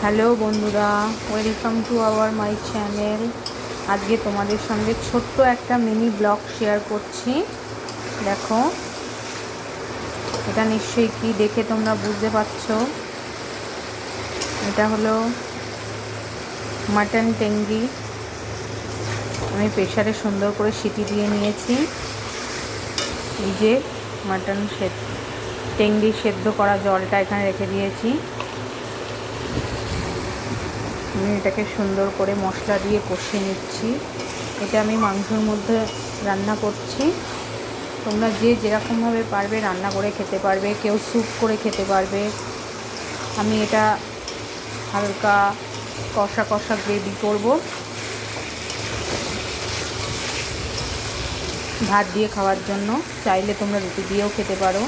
Hello বন্ধুরা, welcome to our my channel. আজকে তোমাদের সঙ্গে ছোট্ট একটা মিনি ব্লগ শেয়ার করছি। দেখো, এটা নিশ্চয়ই কি দেখে তোমরা বুঝতে পারছো। এটা হলো মাটন টেঙ্গি। আমি প্রেশারে সুন্দর করে সিটি দিয়ে নিয়েছি। এই যে মাটন টেঙ্গি সেদ্ধ করা জলটা এখানে রেখে দিয়েছি। আমি এটাকে সুন্দর করে মশলা দিয়ে কষিয়ে নিচ্ছি। এটা আমি মাংসের মধ্যে রান্না করছি। তোমরা যে যেরকমভাবে পারবে রান্না করে খেতে পারবে, কেউ স্যুপ করে খেতে পারবে। আমি এটা হালকা কষা কষা গ্রেভি করব, ভাত দিয়ে খাওয়ার জন্য। চাইলে তোমরা রুটি দিয়েও খেতে পারো।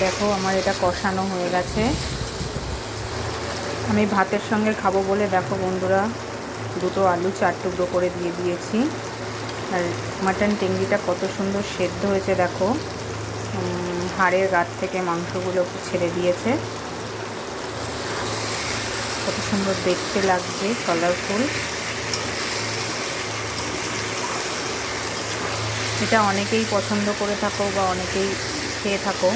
দেখো, আমার এটা কষানো হয়ে গেছে। আমি ভাতের সঙ্গে খাবো বলে দেখো বন্ধুরা, দুটো আলু 4 টুকরো করে দিয়ে দিয়েছি। আর মাটন টেঙ্গিটা কত সুন্দর সেদ্ধ হয়েছে দেখো, হাড়ের গাছ থেকে মাংসগুলো ছেড়ে দিয়েছে। কত সুন্দর দেখতে লাগছে, কালারফুল। এটা অনেকেই পছন্দ করে থাকো বা অনেকেই খেয়ে থাকো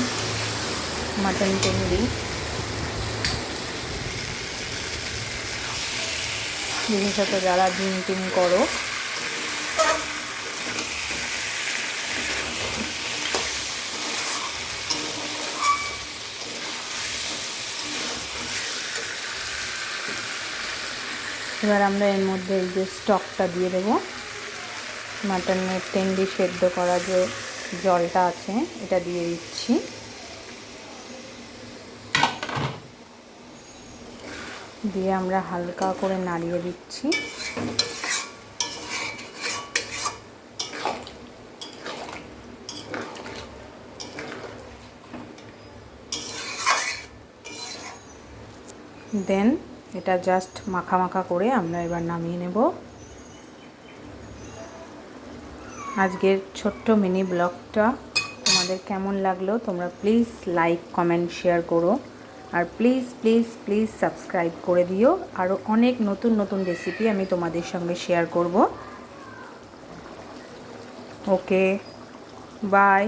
মাটন টেঙ্গি। বিশেষত যারা জিম টিম করো। এবার আমরা এর মধ্যে এই যে স্টকটা দিয়ে দেবো। মাটনের টেঙ্গি সেদ্ধ করা যে জলটা আছে এটা দিয়ে দিচ্ছি। দিয়ে আমরা হালকা করে নাড়িয়ে দিচ্ছি। দেন এটা জাস্ট মাখা মাখা করে আমরা এবার নামিয়ে নেব। আজকের ছোট্ট মিনি ব্লগটা তোমাদের কেমন লাগলো তোমরা প্লিজ লাইক কমেন্ট শেয়ার করো। আর প্লিজ প্লিজ প্লিজ সাবস্ক্রাইব করে দিও। আরও অনেক নতুন নতুন রেসিপি আমি তোমাদের সঙ্গে শেয়ার করব। ওকে, বাই।